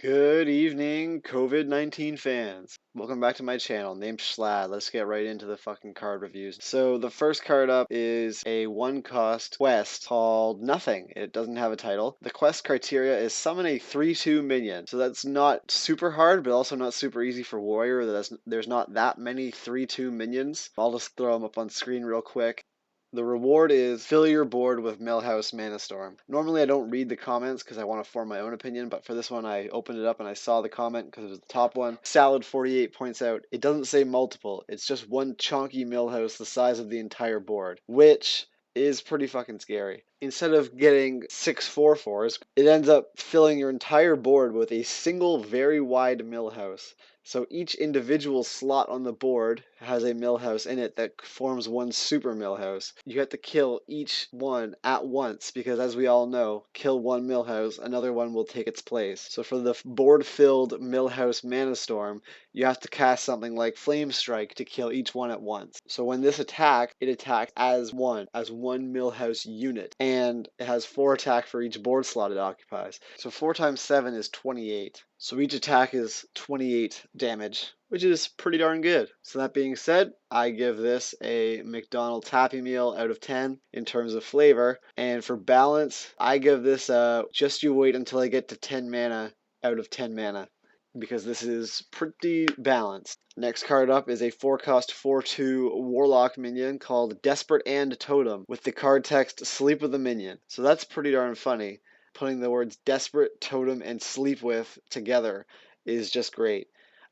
Good evening, COVID-19 fans. Welcome back to my channel, named Shlad. Let's get right into the fucking card reviews. So the first card up is a one-cost quest called Nothing. It doesn't have a title. The quest criteria is summon a 3/2 minion. So that's not super hard, but also not super easy for Warrior. There's not that many 3/2 minions. I'll just throw them up on screen real quick. The reward is fill your board with Millhouse Mana Storm. Normally I don't read the comments because I want to form my own opinion, but for this one I opened it up and I saw the comment because it was the top one. Salad48 points out, it doesn't say multiple, it's just one chunky Millhouse the size of the entire board, which is pretty fucking scary. Instead of getting 6/4/4s, it ends up filling your entire board with a single very wide Millhouse. So each individual slot on the board has a millhouse in it that forms one super millhouse. You have to kill each one at once because, as we all know, kill one millhouse, another one will take its place. So for the board-filled millhouse mana storm, you have to cast something like Flame Strike to kill each one at once. So when this attacks, it attacks as one millhouse unit, and it has 4 attack for each board slot it occupies. So 4 times 7 is 28. So each attack is 28 damage, which is pretty darn good. So that being said, I give this a McDonald's Happy Meal out of 10 in terms of flavor. And for balance, I give this a just you wait until I get to 10 mana out of 10 mana, because this is pretty balanced. Next card up is a 4-cost 4/2 Warlock minion called Desperate and Totem with the card text Sleep with a Minion. So that's pretty darn funny. Putting the words Desperate, Totem, and Sleep with together is just great.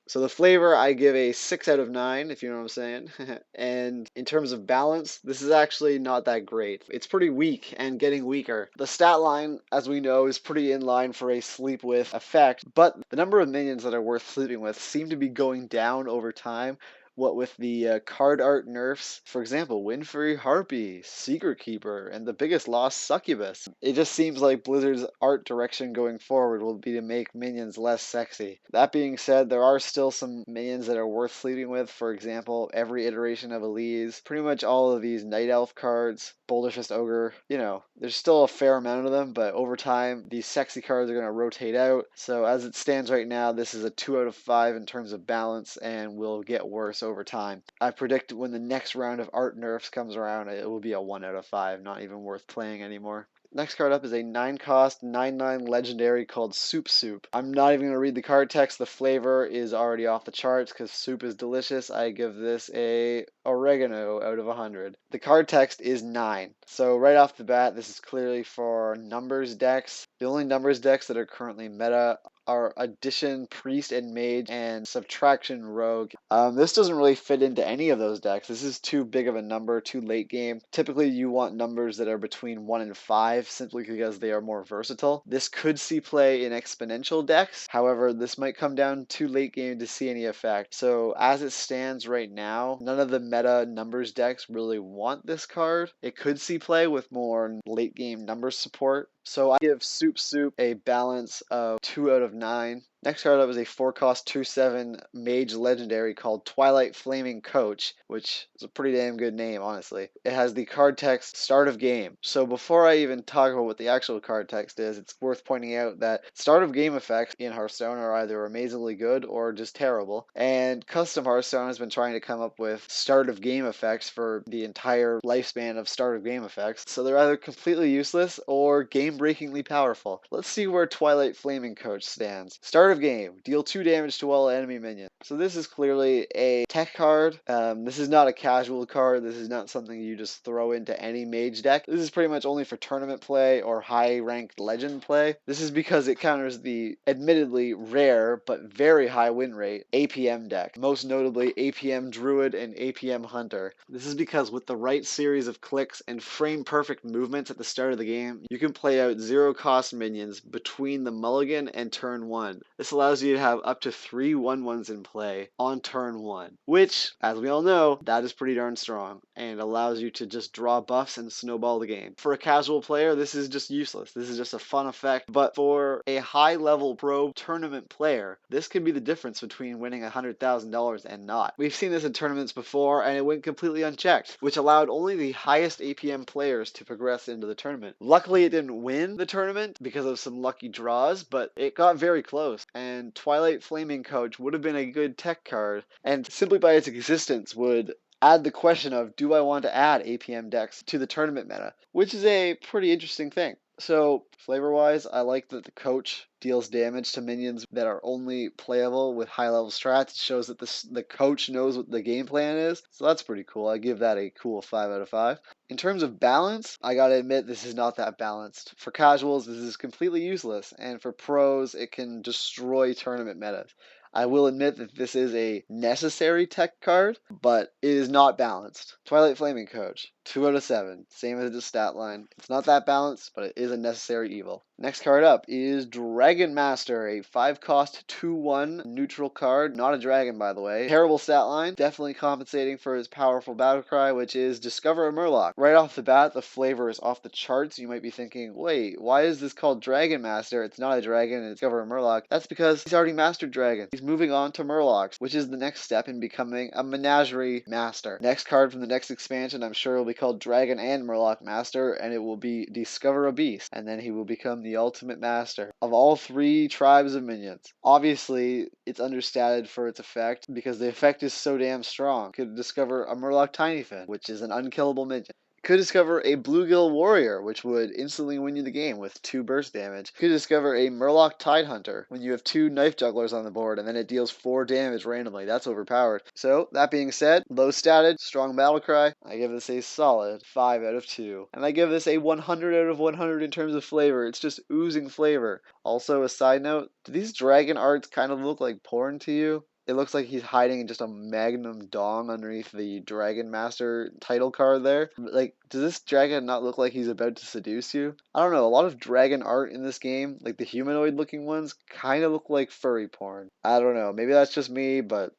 So the flavor, I give a 6 out of 9, if you know what I'm saying. And in terms of balance, this is actually not that great. It's pretty weak and getting weaker. The stat line, as we know, is pretty in line for a sleep with effect, but the number of minions that are worth sleeping with seem to be going down over time. What with the card art nerfs, for example, Windfury Harpy, Secret Keeper, and the biggest loss, Succubus. It just seems like Blizzard's art direction going forward will be to make minions less sexy. That being said, there are still some minions that are worth sleeping with. For example, every iteration of Elise, pretty much all of these Night Elf cards, Boulder Fist Ogre, there's still a fair amount of them, but over time, these sexy cards are going to rotate out. So as it stands right now, this is a 2 out of 5 in terms of balance and will get worse over time. I predict when the next round of art nerfs comes around, it will be a 1 out of 5, not even worth playing anymore. Next card up is a 9-cost 9/9 legendary called Soup Soup. I'm not even going to read the card text. The flavor is already off the charts because soup is delicious. I give this a oregano out of 100. The card text is 9. So right off the bat, this is clearly for numbers decks. The only numbers decks that are currently meta are Addition, Priest and Mage, and Subtraction Rogue. This doesn't really fit into any of those decks. This is too big of a number, too late game. Typically, you want numbers that are between 1 and 5, simply because they are more versatile. This could see play in exponential decks. However, this might come down too late game to see any effect. So as it stands right now, none of the meta numbers decks really want this card. It could see play with more late game numbers support. So I give Soup Soup a balance of 2 out of 9. Next card up is a 4-cost 2/7 mage legendary called Twilight Flaming Coach, which is a pretty damn good name, honestly. It has the card text Start of Game. So before I even talk about what the actual card text is, it's worth pointing out that Start of Game effects in Hearthstone are either amazingly good or just terrible. And Custom Hearthstone has been trying to come up with Start of Game effects for the entire lifespan of Start of Game effects. So they're either completely useless or game-breakingly powerful. Let's see where Twilight Flaming Coach stands. Start of game, deal 2 damage to all enemy minions. So this is clearly a tech card. This is not a casual card. This is not something you just throw into any mage deck. This is pretty much only for tournament play or high-ranked legend play. This is because it counters the admittedly rare but very high win rate APM deck, most notably APM Druid and APM Hunter. This is because with the right series of clicks and frame-perfect movements at the start of the game, you can play out 0-cost minions between the mulligan and turn 1. This allows you to have up to 3 1/1s in play on turn 1, which, as we all know, that is pretty darn strong. and allows you to just draw buffs and snowball the game. For a casual player, this is just useless. This is just a fun effect, but for a high-level pro tournament player, this could be the difference between winning $100,000 and not. We've seen this in tournaments before, and it went completely unchecked, which allowed only the highest APM players to progress into the tournament. Luckily, it didn't win the tournament because of some lucky draws, but it got very close, and Twilight Flaming Coach would have been a good tech card, and simply by its existence would add the question of, do I want to add APM decks to the tournament meta? Which is a pretty interesting thing. So, flavor-wise, I like that the coach deals damage to minions that are only playable with high-level strats. It shows that the coach knows what the game plan is, so that's pretty cool. I give that a cool 5 out of 5. In terms of balance, I gotta admit this is not that balanced. For casuals, this is completely useless, and for pros, it can destroy tournament metas. I will admit that this is a necessary tech card, but it is not balanced. Twilight Flaming Coach, 2 out of 7, same as its stat line. It's not that balanced, but it is a necessary evil. Next card up is Dragon Master, a 5-cost 2/1 neutral card. Not a dragon, by the way. Terrible stat line, definitely compensating for his powerful Battlecry, which is Discover a Murloc. Right off the bat, the flavor is off the charts. You might be thinking, wait, why is this called Dragon Master? It's not a dragon, and it's Discover a Murloc. That's because he's already mastered dragons. He's moving on to Murlocs, which is the next step in becoming a menagerie master. Next card from the next expansion, I'm sure, will be called Dragon and Murloc Master, and it will be Discover a Beast, and then he will become the ultimate master of all 3 tribes of minions. Obviously, it's understated for its effect, because the effect is so damn strong. You could discover a Murloc Tinyfin, which is an unkillable minion. Could discover a Bluegill Warrior, which would instantly win you the game with 2 burst damage. Could discover a Murloc Tidehunter when you have 2 Knife Jugglers on the board, and then it deals 4 damage randomly. That's overpowered. So, that being said, low statted, strong Battlecry. I give this a solid 5 out of 2. And I give this a 100 out of 100 in terms of flavor. It's just oozing flavor. Also, a side note, do these dragon arts kind of look like porn to you? It looks like he's hiding in just a magnum dong underneath the Dragon Master title card there. Like, does this dragon not look like he's about to seduce you? I don't know, a lot of dragon art in this game, like the humanoid looking ones, kind of look like furry porn. I don't know, maybe that's just me, but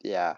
yeah.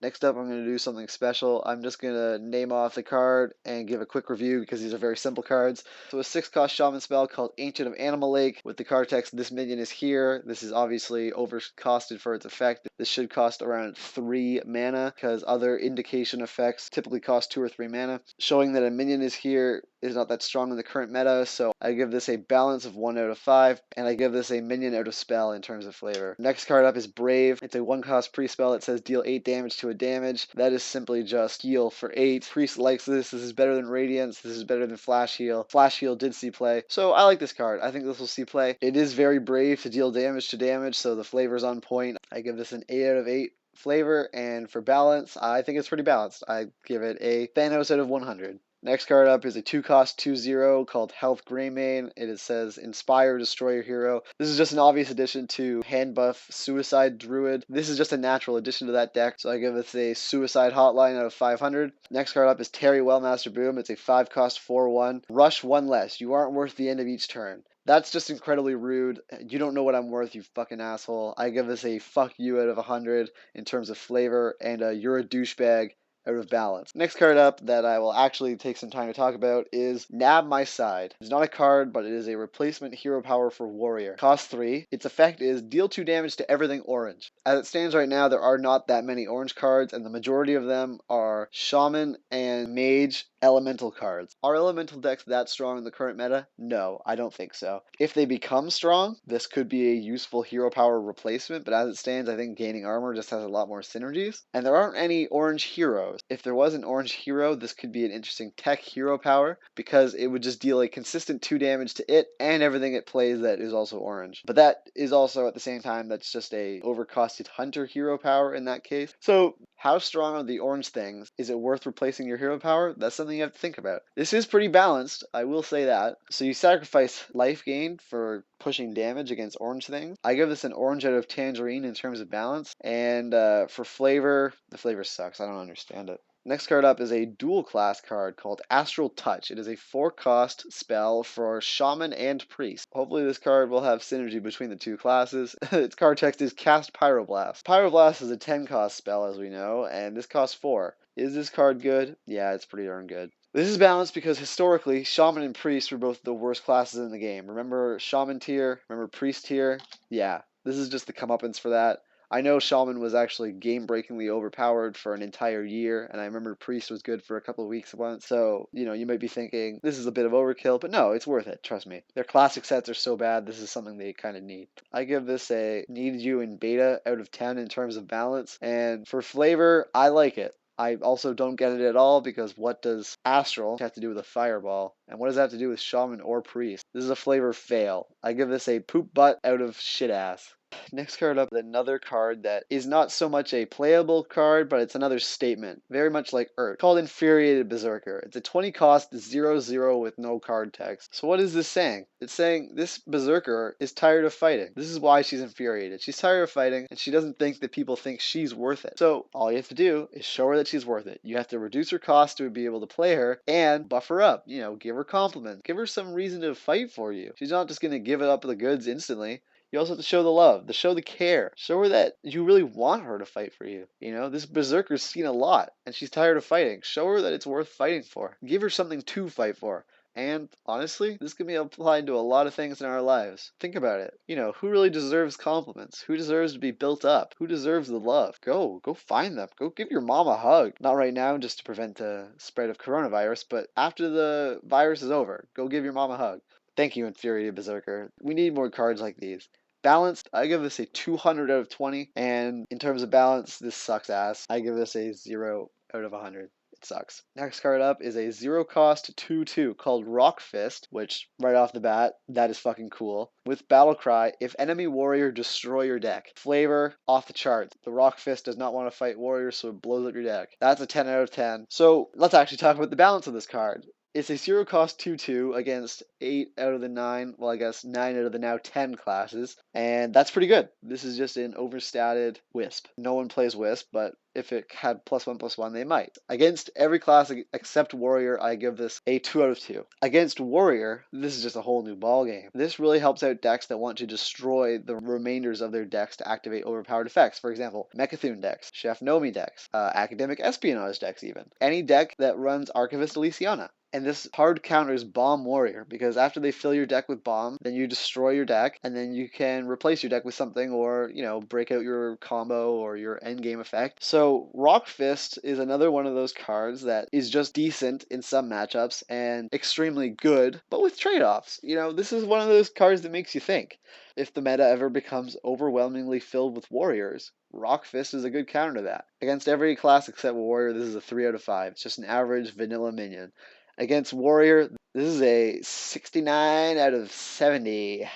Next up, I'm going to do something special. I'm just going to name off the card and give a quick review because these are very simple cards. So a 6-cost shaman spell called Ancient of Animal Lake with the card text, this minion is here. This is obviously overcosted for its effect. This should cost around 3 mana because other indication effects typically cost 2 or 3 mana. Showing that a minion is here is not that strong in the current meta, so I give this a balance of 1 out of 5, and I give this a minion out of spell in terms of flavor. Next card up is Brave. It's a 1-cost pre-spell that says deal 8 damage to a damage. That is simply just heal for 8. Priest likes this. This is better than Radiance. This is better than Flash Heal. Flash Heal did see play, so I like this card. I think this will see play. It is very brave to deal damage to damage, so the flavor's on point. I give this an 8 out of 8 flavor, and for balance, I think it's pretty balanced. I give it a Thanos out of 100. Next card up is a 2-cost 2/0 called Health Greymane. It says Inspire, Destroy Your Hero. This is just an obvious addition to hand buff Suicide Druid. This is just a natural addition to that deck, so I give this a Suicide Hotline out of 500. Next card up is Terry Wellmaster Boom. It's a 5-cost 4/1. Rush 1 less. You aren't worth the end of each turn. That's just incredibly rude. You don't know what I'm worth, you fucking asshole. I give this a fuck you out of 100 in terms of flavor, and you're a douchebag out of balance. Next card up that I will actually take some time to talk about is Nab My Side. It's not a card, but it is a replacement hero power for Warrior. Cost 3. Its effect is deal 2 damage to everything orange. As it stands right now, there are not that many orange cards, and the majority of them are Shaman and Mage elemental cards. Are elemental decks that strong in the current meta? No, I don't think so. If they become strong, this could be a useful hero power replacement, but as it stands, I think gaining armor just has a lot more synergies. And there aren't any orange heroes. If there was an orange hero, this could be an interesting tech hero power, because it would just deal a consistent 2 damage to it and everything it plays that is also orange. But that is also, at the same time, that's just a overcosted hunter hero power in that case. So, how strong are the orange things? Is it worth replacing your hero power? That's something you have to think about. This is pretty balanced, I will say that. So you sacrifice life gain for pushing damage against orange things. I give this an orange out of tangerine in terms of balance. And for flavor, the flavor sucks. I don't understand it. Next card up is a dual class card called Astral Touch. It is a 4-cost spell for Shaman and Priest. Hopefully this card will have synergy between the 2 classes. Its card text is Cast Pyroblast. Pyroblast is a 10-cost spell, as we know, and this costs 4. Is this card good? Yeah, it's pretty darn good. This is balanced because historically, Shaman and Priest were both the worst classes in the game. Remember Shaman tier? Remember Priest tier? Yeah, this is just the comeuppance for that. I know Shaman was actually game-breakingly overpowered for an entire year, and I remember Priest was good for a couple of weeks once. So, you might be thinking, this is a bit of overkill, but no, it's worth it, trust me. Their classic sets are so bad, this is something they kind of need. I give this a needed you in beta out of 10 in terms of balance, and for flavor, I like it. I also don't get it at all because what does Astral have to do with a fireball? And what does that have to do with Shaman or Priest? This is a flavor fail. I give this a poop butt out of shit ass. Next card up is another card that is not so much a playable card, but it's another statement, very much like Earth, called Infuriated Berserker. It's a 20 cost 0/0 with no card text. So what is this saying? It's saying this Berserker is tired of fighting. This is why she's infuriated. She's tired of fighting, and she doesn't think that people think she's worth it. So all you have to do is show her that she's worth it. You have to reduce her cost to be able to play her, and buff her up. Give her compliments. Give her some reason to fight for you. She's not just going to give it up the goods instantly. You also have to show the love, to show the care. Show her that you really want her to fight for you. This Berserker's seen a lot, and she's tired of fighting. Show her that it's worth fighting for. Give her something to fight for. And honestly, this can be applied to a lot of things in our lives. Think about it. Who really deserves compliments? Who deserves to be built up? Who deserves the love? Go find them. Go give your mom a hug. Not right now, just to prevent the spread of coronavirus, but after the virus is over, go give your mom a hug. Thank you, Infuriated Berserker. We need more cards like these. Balanced, I give this a 200 out of 20, and in terms of balance, this sucks ass. I give this a 0 out of 100. It sucks. Next card up is a 0 cost 2/2 called Rockfist, which, right off the bat, that is fucking cool. With Battlecry, if enemy warrior, destroy your deck. Flavor, off the charts. The Rockfist does not want to fight warriors, so it blows up your deck. That's a 10 out of 10. So, let's actually talk about the balance of this card. It's a 0 cost 2/2 against 8 out of the 9, well, I guess 9 out of the now 10 classes, and that's pretty good. This is just an overstated Wisp. No one plays Wisp, but if it had +1/+1, they might. Against every class except Warrior, I give this a 2 out of 2. Against Warrior, this is just a whole new ballgame. This really helps out decks that want to destroy the remainders of their decks to activate overpowered effects. For example, Mechathune decks, Chef Nomi decks, Academic Espionage decks even. Any deck that runs Archivist Elysiana. And this hard counters Bomb Warrior, because after they fill your deck with Bomb, then you destroy your deck, and then you can replace your deck with something, or, break out your combo or your endgame effect. So Rockfist is another one of those cards that is just decent in some matchups, and extremely good, but with trade-offs. This is one of those cards that makes you think. If the meta ever becomes overwhelmingly filled with warriors, Rockfist is a good counter to that. Against every class except Warrior, this is a 3 out of 5. It's just an average vanilla minion. Against Warrior, this is a 69 out of 70.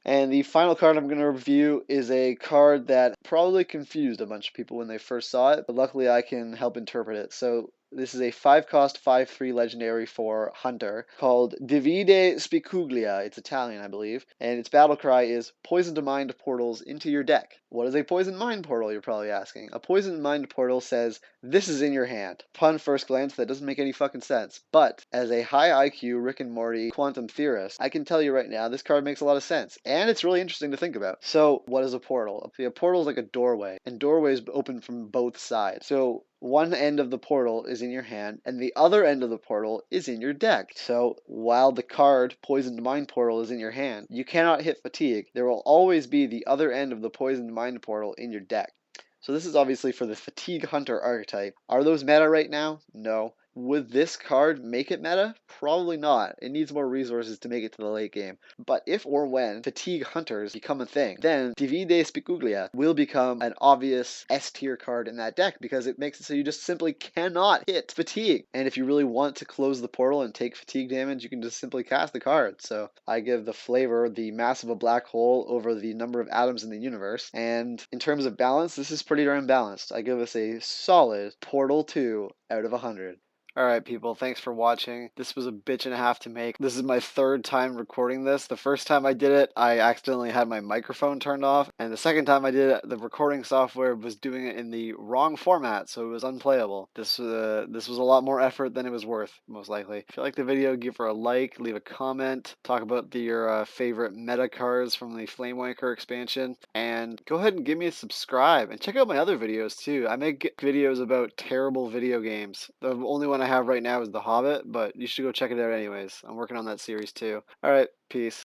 And the final card I'm going to review is a card that probably confused a bunch of people when they first saw it, but luckily I can help interpret it. So this is a 5 cost 5/3 legendary for Hunter called Divide Spicuglia. It's Italian, I believe, and its battle cry is Poison to Mind portals into your deck. What is a Poison Mind portal, you're probably asking? A Poison Mind portal says, this is in your hand. Upon first glance, that doesn't make any fucking sense, but as a high IQ Rick and Morty quantum theorist, I can tell you right now, this card makes a lot of sense, and it's really interesting to think about. So, what is a portal? A portal is like a doorway, and doorways open from both sides. So, one end of the portal is in your hand, and the other end of the portal is in your deck. So, while the card Poisoned Mind Portal is in your hand, you cannot hit Fatigue. There will always be the other end of the Poisoned Mind Portal in your deck. So this is obviously for the Fatigue Hunter archetype. Are those meta right now? No. Would this card make it meta? Probably not. It needs more resources to make it to the late game. But if or when Fatigue Hunters become a thing, then Divide Spicuglia will become an obvious S tier card in that deck because it makes it so you just simply cannot hit Fatigue. And if you really want to close the portal and take Fatigue damage, you can just simply cast the card. So I give the flavor the mass of a black hole over the number of atoms in the universe. And in terms of balance, this is pretty darn balanced. I give this a solid Portal 2 out of 100. Alright, people, thanks for watching. This was a bitch and a half to make. This is my third time recording this. The first time I did it, I accidentally had my microphone turned off, and the second time I did it, the recording software was doing it in the wrong format, so it was unplayable. This was a lot more effort than it was worth, most likely. If you like the video, give her a like, leave a comment, talk about your favorite meta cards from the Flamewanker expansion, and go ahead and give me a subscribe, and check out my other videos too. I make videos about terrible video games. The only one I have right now is The Hobbit, but you should go check it out anyways. I'm working on that series too. Alright, peace.